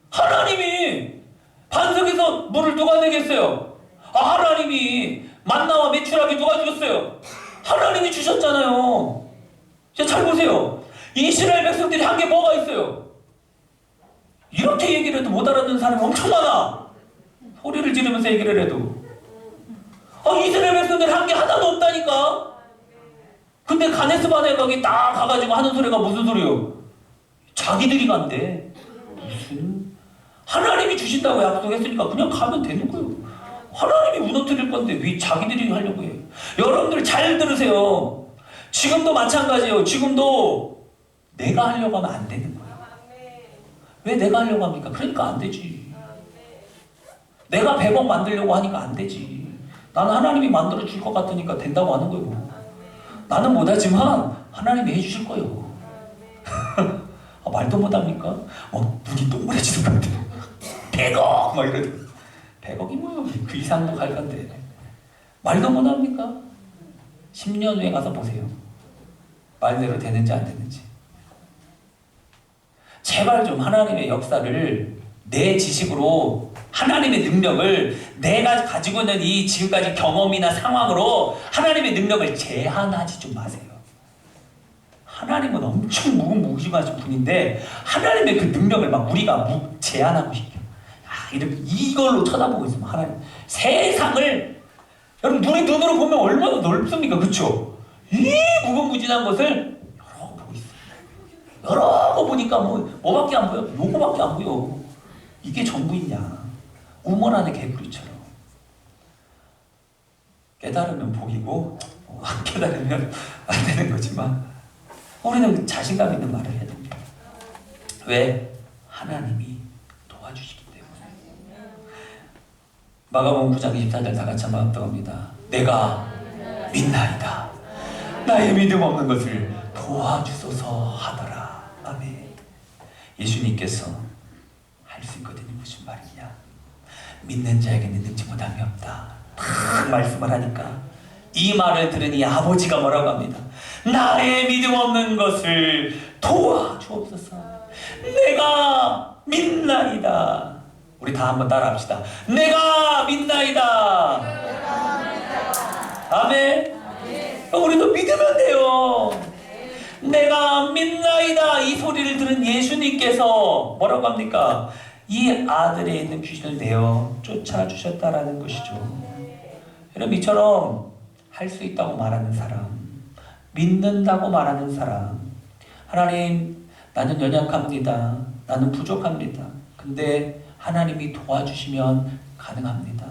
하나님이. 반석에서 물을 누가 내게 했어요? 하나님이. 만나와 메추라기 누가 주셨어요? 하나님이 주셨잖아요. 잘 보세요. 이스라엘 백성들이 한 게 뭐가 있어요? 이렇게 얘기를 해도 못 알아듣는 사람이 엄청 많아. 소리를 지르면서 얘기를 해도. 이스라엘 백성들이 한 게 하나도 없다니까. 근데 가네스 바네에 거기 딱 가가지고 하는 소리가 무슨 소리요? 자기들이 간대. 무슨? 하나님이 주신다고 약속했으니까 그냥 가면 되는 거예요. 하나님이 무너뜨릴 건데 왜 자기들이 하려고 해요? 여러분들 잘 들으세요. 지금도 마찬가지예요. 지금도 내가 하려고 하면 안 되는 거예요. 왜 내가 하려고 합니까? 그러니까 안 되지. 내가 100억 만들려고 하니까 안 되지. 나는 하나님이 만들어 줄 것 같으니까 된다고 하는 거예요. 나는 못하지만 하나님이 해주실 거예요. 말도 못합니까? 눈이 동그래지는 것 같아요. 100억! 막 이러고. 100억이 뭐예요? 그 이상도 갈 건데. 말도 못합니까? 10년 후에 가서 보세요. 말대로 되는지 안 되는지. 제발 좀 하나님의 역사를 내 지식으로, 하나님의 능력을 내가 가지고 있는 이 지금까지 경험이나 상황으로 하나님의 능력을 제한하지 좀 마세요. 하나님은 엄청 무궁무진하신 분인데 하나님의 그 능력을 막 우리가 제한하고 싶죠. 이렇게 이걸로 쳐다보고 있으면 하나님 세상을, 여러분 눈으로 보면 얼마나 넓습니까? 그렇죠? 이 무궁무진한 것을 여러 거 보고 있어요. 여러 거 보니까 뭐밖에 안 보여? 요거밖에 안 보여. 이게 전부 있냐? 우물 안에 개구리처럼. 깨달으면 복이고 안 깨달으면 안 되는 거지만 우리는 자신감 있는 말을 해야 됩니다. 왜? 하나님이 도와주시기 때문에. 마가복음 9장 24절 다 같이 한번 합니다. 내가 믿나이다. 나의 믿음 없는 것을 도와주소서 하더라. 아멘. 예수님께서 할 수 있거든요. 무슨 말이냐? 믿는 자에게는 능치 못함이 없다. 딱 말씀을 하니까 이 말을 들으니 아버지가 뭐라고 합니다. 나의 믿음 없는 것을 도와주옵소서. 내가 믿나이다. 우리 다 한번 따라합시다. 내가 믿나이다. 아멘. 우리도 믿으면 돼요. 내가 믿나이다. 이 소리를 들은 예수님께서 뭐라고 합니까? 이 아들에 있는 귀신을 내어 쫓아주셨다라는 것이죠. 여러분, 이처럼 할 수 있다고 말하는 사람, 믿는다고 말하는 사람, 하나님, 나는 연약합니다. 나는 부족합니다. 근데 하나님이 도와주시면 가능합니다.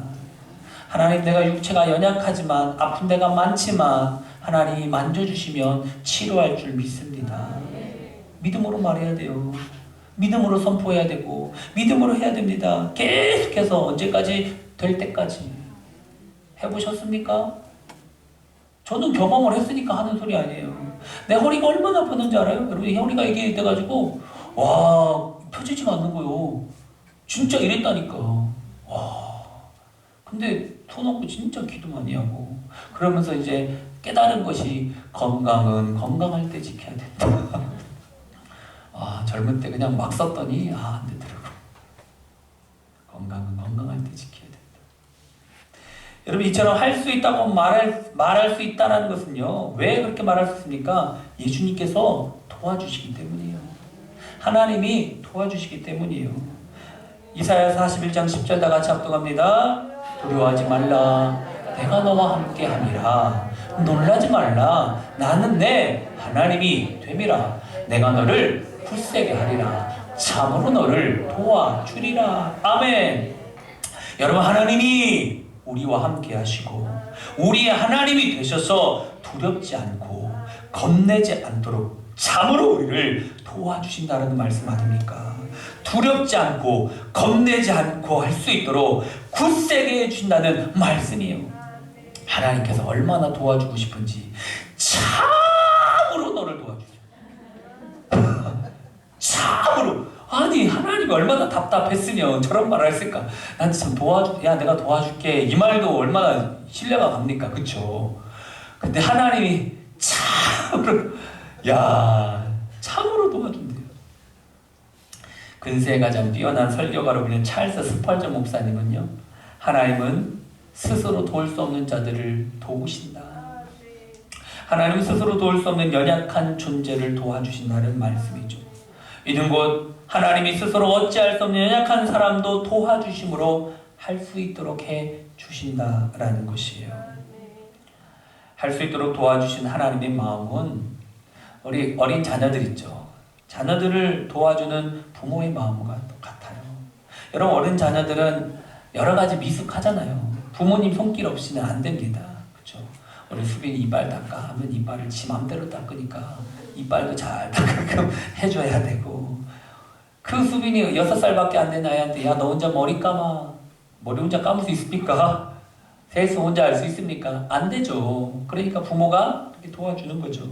하나님, 내가 육체가 연약하지만 아픈 데가 많지만 하나님이 만져주시면 치료할 줄 믿습니다. 믿음으로 말해야 돼요. 믿음으로 선포해야 되고 믿음으로 해야 됩니다. 계속해서 언제까지? 될 때까지. 해보셨습니까? 저는 경험을 했으니까 하는 소리 아니에요. 내 허리가 얼마나 아팠는지 알아요? 여러분, 허리가 이게 돼가지고 와, 펴지지가 않는 거예요. 진짜 이랬다니까. 와. 근데 손 얹고 진짜 기도 많이 하고 그러면서 이제 깨달은 것이 건강은 건강할 때 지켜야 된다. 젊은 때 그냥 막 썼더니 안 되더라고. 건강은 건강할 때 지켜야 된다. 여러분, 이처럼 할 수 있다고 말할 수 있다는 것은요, 왜 그렇게 말할 수 있습니까? 예수님께서 도와주시기 때문이에요. 하나님이 도와주시기 때문이에요. 이사야 41장 10절 다 같이 합독합니다. 두려워하지 말라. 내가 너와 함께 함이라. 놀라지 말라. 나는 내 하나님이 됨이라. 내가 너를 굳세게 하리라. 참으로 너를 도와주리라. 아멘. 여러분, 하나님이 우리와 함께 하시고 우리의 하나님이 되셔서 두렵지 않고 겁내지 않도록 참으로 우리를 도와주신다는 말씀 아닙니까? 두렵지 않고 겁내지 않고 할 수 있도록 굳세게 해주신다는 말씀이에요. 하나님께서 얼마나 도와주고 싶은지 참으로 너를 도와주죠. 참으로. 아니, 하나님이 얼마나 답답했으면 저런 말을 했을까? 나한테 참 야, 내가 도와줄게. 이 말도 얼마나 신뢰가 갑니까? 그쵸? 근데 하나님이 참으로, 야, 참으로 도와준대요. 근세에 가장 뛰어난 설교가로 불리는 찰스 스펄저 목사님은요, 하나님은 스스로 도울 수 없는 자들을 도우신다. 하나님은 스스로 도울 수 없는 연약한 존재를 도와주신다는 말씀이죠. 이는 곧 하나님이 스스로 어찌할 수 없는 연약한 사람도 도와주심으로 할 수 있도록 해 주신다라는 것이에요. 할 수 있도록 도와주신 하나님의 마음은 우리 어린 자녀들 있죠. 자녀들을 도와주는 부모의 마음과 똑같아요. 여러분, 어린 자녀들은 여러 가지 미숙하잖아요. 부모님 손길 없이는 안 됩니다. 그렇죠? 우리 수빈이 이빨 닦아 하면 이빨을 지 맘대로 닦으니까 이빨도 잘 닦게끔 해줘야 되고, 그 수빈이 6살밖에 안 된 아이한테 야, 너 혼자 머리 감아. 머리 혼자 감을 수 있습니까? 세수 혼자 할 수 있습니까? 안 되죠. 그러니까 부모가 이렇게 도와주는 거죠.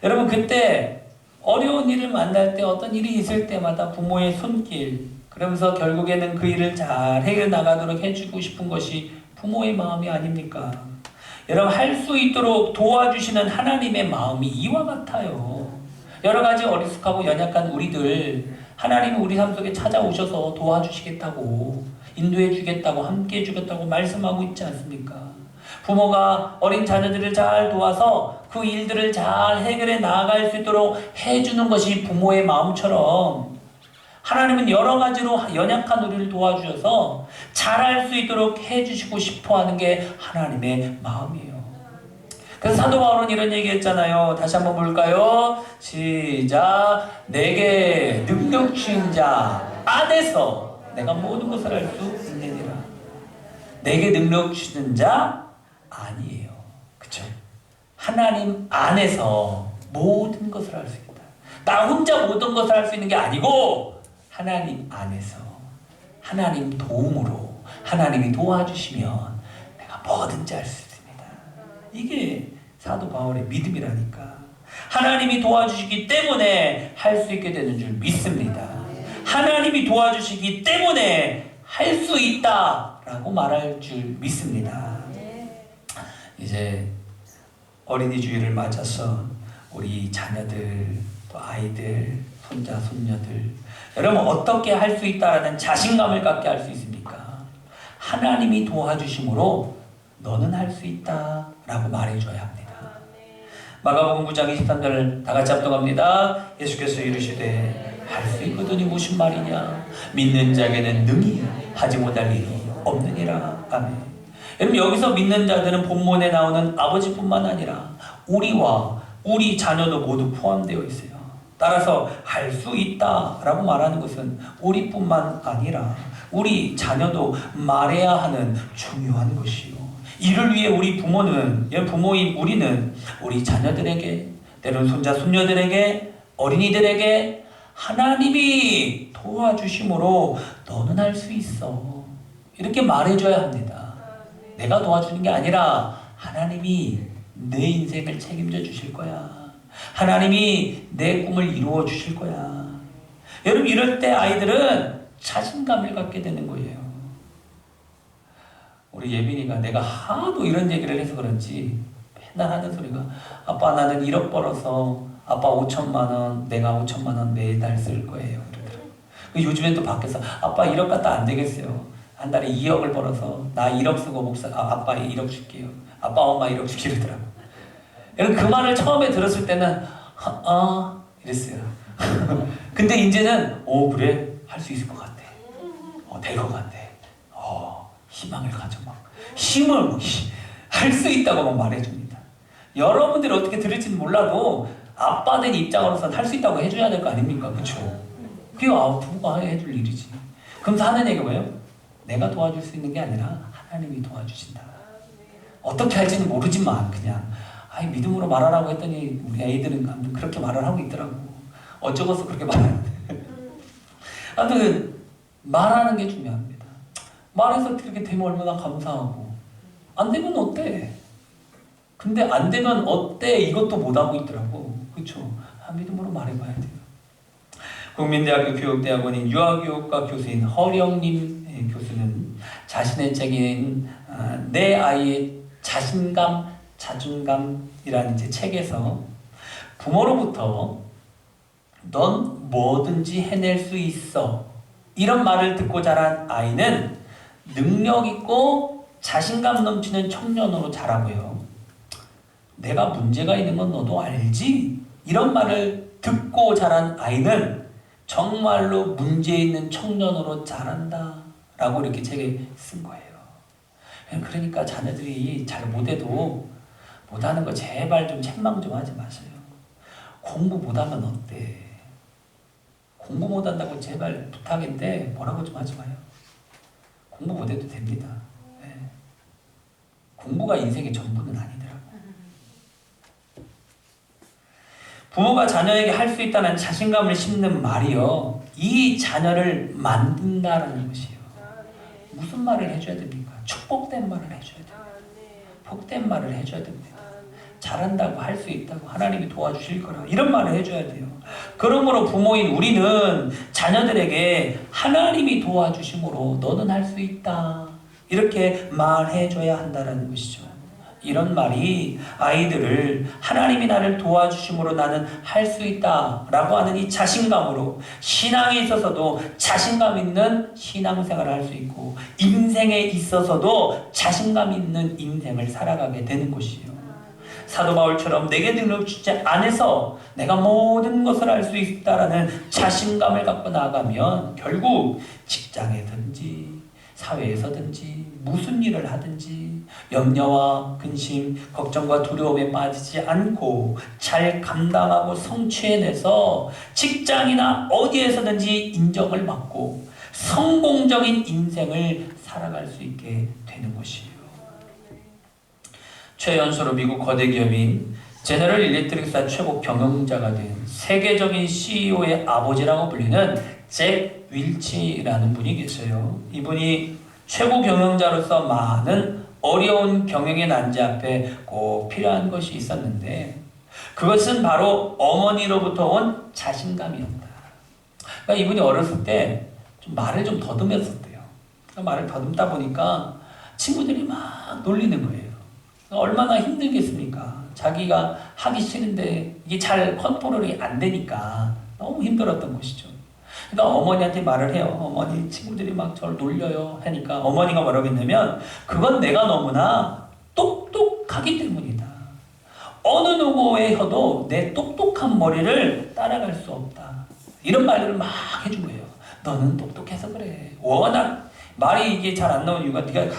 여러분, 그때 어려운 일을 만날 때, 어떤 일이 있을 때마다 부모의 손길, 그러면서 결국에는 그 일을 잘 해결 나가도록 해주고 싶은 것이 부모의 마음이 아닙니까? 여러분, 할 수 있도록 도와주시는 하나님의 마음이 이와 같아요. 여러 가지 어리숙하고 연약한 우리들, 하나님이 우리 삶 속에 찾아오셔서 도와주시겠다고, 인도해 주겠다고, 함께 해 주겠다고 말씀하고 있지 않습니까? 부모가 어린 자녀들을 잘 도와서 그 일들을 잘 해결해 나아갈 수 있도록 해주는 것이 부모의 마음처럼, 하나님은 여러 가지로 연약한 우리를 도와주셔서 잘할 수 있도록 해주시고 싶어하는 게 하나님의 마음이에요. 그래서 사도 바울은 이런 얘기했잖아요. 다시 한번 볼까요? 시작. 내게 능력 주신 자 안에서 내가 모든 것을 할 수 있느니라. 내게 능력 주시는 자 아니에요. 그쵸? 하나님 안에서 모든 것을 할 수 있다. 나 혼자 모든 것을 할 수 있는 게 아니고 하나님 안에서, 하나님 도움으로, 하나님이 도와주시면 내가 뭐든지 할 수 있습니다. 이게 사도 바울의 믿음이라니까. 하나님이 도와주시기 때문에 할 수 있게 되는 줄 믿습니다. 하나님이 도와주시기 때문에 할 수 있다라고 말할 줄 믿습니다. 이제 어린이 주일을 맞아서 우리 자녀들, 또 아이들, 손자, 손녀들, 여러분 어떻게 할 수 있다라는 자신감을 갖게 할 수 있습니까? 하나님이 도와주심으로 너는 할 수 있다라고 말해줘야 합니다. 마가복음 9장 23절 다 같이 합독합니다. 예수께서 이르시되 할 수 있거든이 무슨 말이냐? 믿는 자에게는 능히 하지 못할 일이 없느니라. 아멘. 여러분, 여기서 믿는 자들은 본문에 나오는 아버지뿐만 아니라 우리와 우리 자녀도 모두 포함되어 있어요. 따라서 할 수 있다라고 말하는 것은 우리뿐만 아니라 우리 자녀도 말해야 하는 중요한 것이요. 이를 위해 우리 부모는, 부모인 우리는 우리 자녀들에게, 때로는 손자, 손녀들에게, 어린이들에게 하나님이 도와주심으로 너는 할 수 있어, 이렇게 말해줘야 합니다. 내가 도와주는 게 아니라 하나님이 내 인생을 책임져 주실 거야. 하나님이 내 꿈을 이루어 주실 거야. 여러분, 이럴 때 아이들은 자신감을 갖게 되는 거예요. 우리 예빈이가, 내가 하도 이런 얘기를 해서 그런지 맨날 하는 소리가, 아빠 나는 1억 벌어서 아빠 5천만 원, 내가 5천만 원 매달 쓸 거예요, 그러더라고요. 요즘엔 또 바뀌어서 아빠 1억 갖다 안 되겠어요. 한 달에 2억을 벌어서 나 1억 쓰고 아빠 1억 줄게요. 아빠 엄마 1억 줄게, 그러더라고요. 여러분, 그 말을 처음에 들었을 때는 이랬어요. 근데 이제는 그래 할 수 있을 것 같아. 될 것 같아. 희망을 가져 막 힘을 할 수 있다고 막 말해줍니다. 여러분들이 어떻게 들을지는 몰라도 아빠 된 입장으로서는 할 수 있다고 해줘야 될 거 아닙니까? 그렇죠? 그게 부모가 해줄 일이지. 그럼 하는 얘기가 뭐예요? 내가 도와줄 수 있는 게 아니라 하나님이 도와주신다. 어떻게 할지는 모르지만 그냥 믿음으로 말하라고 했더니 우리 애들은 그렇게 말을 하고 있더라고. 어쩌고서 그렇게 말하는데. 아무튼 말하는 게 중요합니다. 말해서 그렇게 되면 얼마나 감사하고 안 되면 어때? 근데 안 되면 어때? 이것도 못하고 있더라고. 그렇죠? 믿음으로 말해봐야 돼요. 국민대학교 교육대학원인 유아교육과 교수인 허령님 교수는 자신의 책인 내 아이의 자신감, 자존감이라는 책에서 부모로부터 넌 뭐든지 해낼 수 있어 이런 말을 듣고 자란 아이는 능력 있고 자신감 넘치는 청년으로 자라고요. 내가 문제가 있는 건 너도 알지? 이런 말을 듣고 자란 아이는 정말로 문제 있는 청년으로 자란다 라고 이렇게 책에 쓴 거예요. 그러니까 자녀들이 잘 못해도 못하는 거 제발 좀 책망 좀 하지 마세요. 공부 못하면 어때? 공부 못한다고 제발 부탁인데 뭐라고 좀 하지 마요. 공부 못해도 됩니다. 네. 공부가 인생의 전부는 아니더라고. 부모가 자녀에게 할 수 있다는 자신감을 심는 말이요, 이 자녀를 만든다라는 것이에요. 무슨 말을 해줘야 됩니까? 축복된 말을 해줘야 됩니다. 복된 말을 해줘야 됩니다. 잘한다고, 할 수 있다고, 하나님이 도와주실 거라, 이런 말을 해줘야 돼요. 그러므로 부모인 우리는 자녀들에게 하나님이 도와주심으로 너는 할 수 있다 이렇게 말해줘야 한다는 것이죠. 이런 말이 아이들을 하나님이 나를 도와주심으로 나는 할 수 있다 라고 하는 이 자신감으로 신앙에 있어서도 자신감 있는 신앙생활을 할 수 있고 인생에 있어서도 자신감 있는 인생을 살아가게 되는 것이에요. 사도 바울처럼 내게 능력 주지 안에서 내가 모든 것을 할 수 있다라는 자신감을 갖고 나가면 결국 직장에든지 사회에서든지 무슨 일을 하든지 염려와 근심, 걱정과 두려움에 빠지지 않고 잘 감당하고 성취해내서 직장이나 어디에서든지 인정을 받고 성공적인 인생을 살아갈 수 있게 되는 것이에요. 최연소로 미국 거대 기업인 제너럴 일렉트릭사 최고 경영자가 된 세계적인 CEO의 아버지라고 불리는 잭 윌치라는 분이 계세요. 이분이 최고 경영자로서 많은 어려운 경영의 난제 앞에 꼭 필요한 것이 있었는데 그것은 바로 어머니로부터 온 자신감이었다. 그러니까 이분이 어렸을 때 좀 말을 좀 더듬었었대요. 그러니까 말을 더듬다 보니까 친구들이 막 놀리는 거예요. 얼마나 힘들겠습니까? 자기가 하기 싫은데 이게 잘 컨트롤이 안 되니까 너무 힘들었던 것이죠. 그러니까 어머니한테 말을 해요. 어머니, 친구들이 막 저를 놀려요 하니까 어머니가 뭐라고 했냐면 그건 내가 너무나 똑똑하기 때문이다. 어느 누구의 혀도 내 똑똑한 머리를 따라갈 수 없다. 이런 말들을 막 해준 거예요. 너는 똑똑해서 그래. 워낙 말이 이게 잘 안 나오는 이유가 네가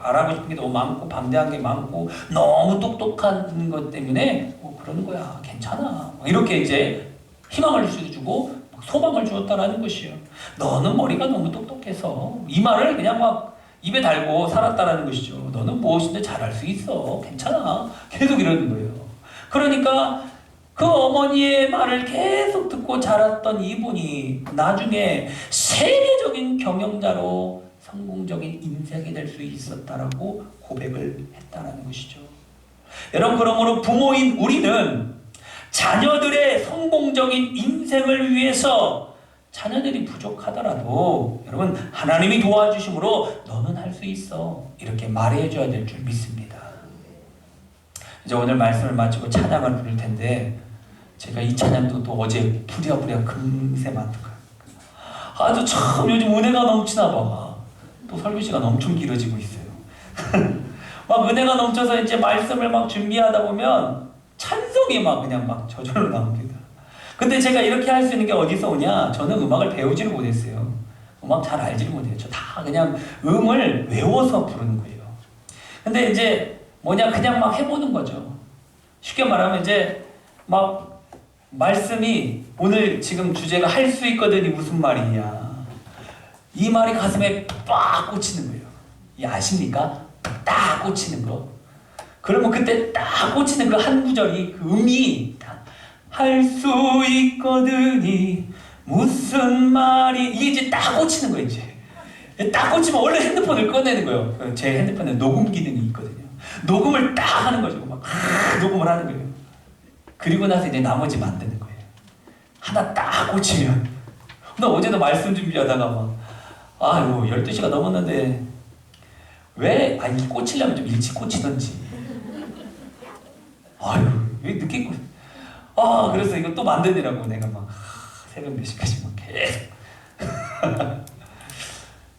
알아보고 싶은 게 너무 많고 방대한 게 많고 너무 똑똑한 것 때문에 그러는 거야. 괜찮아. 이렇게 이제 희망을 주고 소망을 주었다라는 것이에요. 너는 머리가 너무 똑똑해서 이 말을 그냥 막 입에 달고 살았다라는 것이죠. 너는 무엇인데 잘할 수 있어. 괜찮아. 계속 이러는 거예요. 그러니까 그 어머니의 말을 계속 듣고 자랐던 이분이 나중에 세계적인 경영자로 성공적인 인생이 될 수 있었다라고 고백을 했다라는 것이죠. 여러분, 그러므로 부모인 우리는 자녀들의 성공적인 인생을 위해서 자녀들이 부족하더라도 여러분 하나님이 도와주심으로 너는 할 수 있어 이렇게 말해줘야 될 줄 믿습니다. 이제 오늘 말씀을 마치고 찬양을 부를 텐데 제가 이 찬양도 또 어제 부랴부랴 금세 만든 거예요. 아주 참 요즘 은혜가 넘치나 봐. 또 설교 시간 엄청 길어지고 있어요. 막 은혜가 넘쳐서 이제 말씀을 막 준비하다 보면 찬송이 막 그냥 막 저절로 나오게 근데 제가 이렇게 할 수 있는 게 어디서 오냐? 저는 음악을 배우지를 못했어요. 음악 잘 알지를 못해요. 저 다 그냥 음을 외워서 부르는 거예요. 근데 이제 뭐냐, 그냥 막 해보는 거죠. 쉽게 말하면 이제 막 말씀이, 오늘 지금 주제가 할 수 있거든이 무슨 말이냐, 이 말이 가슴에 빡 꽂히는 거예요. 이 아십니까? 딱 꽂히는 거. 그러면 그때 딱 꽂히는 그 한 구절이, 그 음이 할 수 있거든이 무슨 말이, 이게 이제 딱 꽂히는 거예요. 이제 딱 꽂히면 원래 핸드폰을 꺼내는 거예요. 제 핸드폰에 녹음 기능이 있거든요. 녹음을 딱 하는 거죠. 막 녹음을 하는 거예요. 그리고 나서 이제 나머지 만드는 거예요. 하나 딱 꽂히면. 나 어제도 말씀 준비하다가 막, 아유 12시가 넘었는데 왜, 아니 꽂히려면 좀 일찍 꽂히던지, 아유 왜 늦게 꽂, 그래서 이거 또 만드느라고 내가 막 새벽 4시까지 막 계속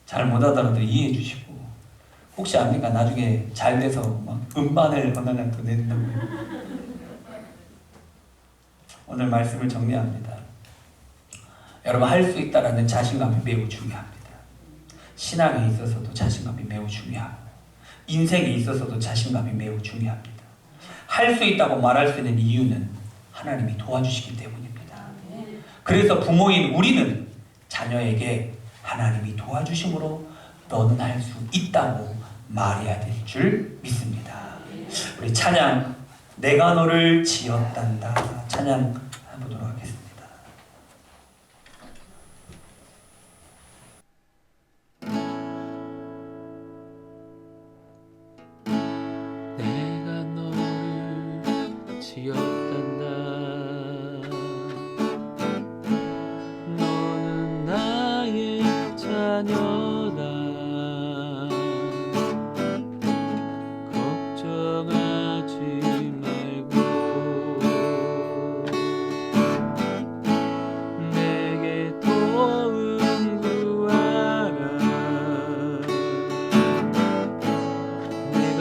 잘 못하더라도 이해해 주시고, 혹시 압니까? 나중에 잘 돼서 막 음반을 어느 날 또 낸다고. 오늘 말씀을 정리합니다. 여러분, 할 수 있다라는 자신감이 매우 중요합니다. 신앙에 있어서도 자신감이 매우 중요하고, 인생에 있어서도 자신감이 매우 중요합니다. 할 수 있다고 말할 수 있는 이유는 하나님이 도와주시기 때문입니다. 그래서 부모인 우리는 자녀에게 하나님이 도와주심으로 너는 할 수 있다고 말해야 될 줄 믿습니다. 우리 찬양, 내가 너를 지었단다, 찬양 해보도록 하겠습니다. 내가 너를 지었단다. 너는 나의 자녀다. 걱정하지 말고 내게 도움 구하라. 내가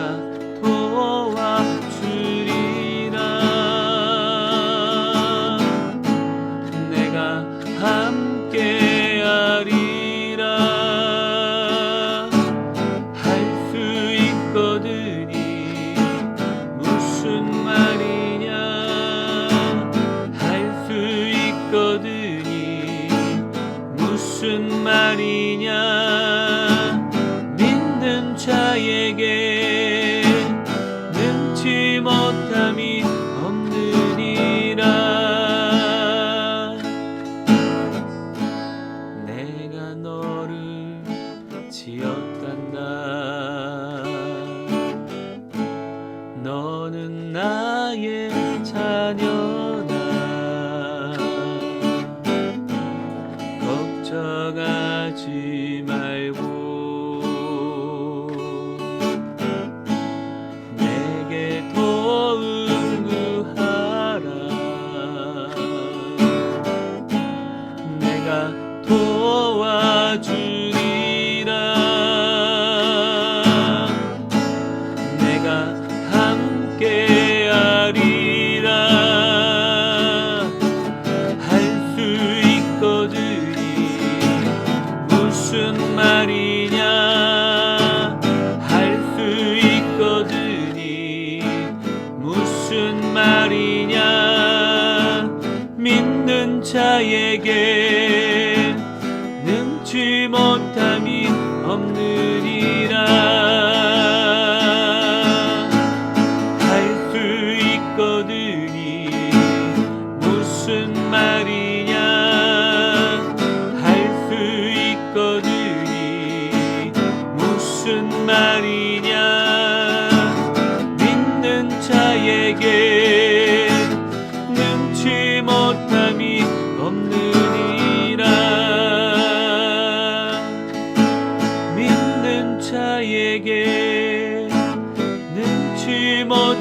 도와주리라. 내가 함께하리라. 할 수 있거든이 무슨 말이냐. 할 수 있거든이 무슨 말이냐. 믿는 자에게 능치 못함이 없느니라. 내가 너를 지었단다. 너는 나의 자녀다. 걱정하지 말고 내게 도움 구하라. 내가 도와주리라. 내가 함께하리라. 할 수 있거든이 무슨 말이냐. 할 수 있거든이 무슨 말이냐. 믿는 자에게 능치 못함이 없느니라. 할 수 있거든이 무슨 말이냐. 할 수 있거든이 무슨 말이냐. 믿는 자에게 능치 못함이 없느니라. 믿는 자에게 능치 못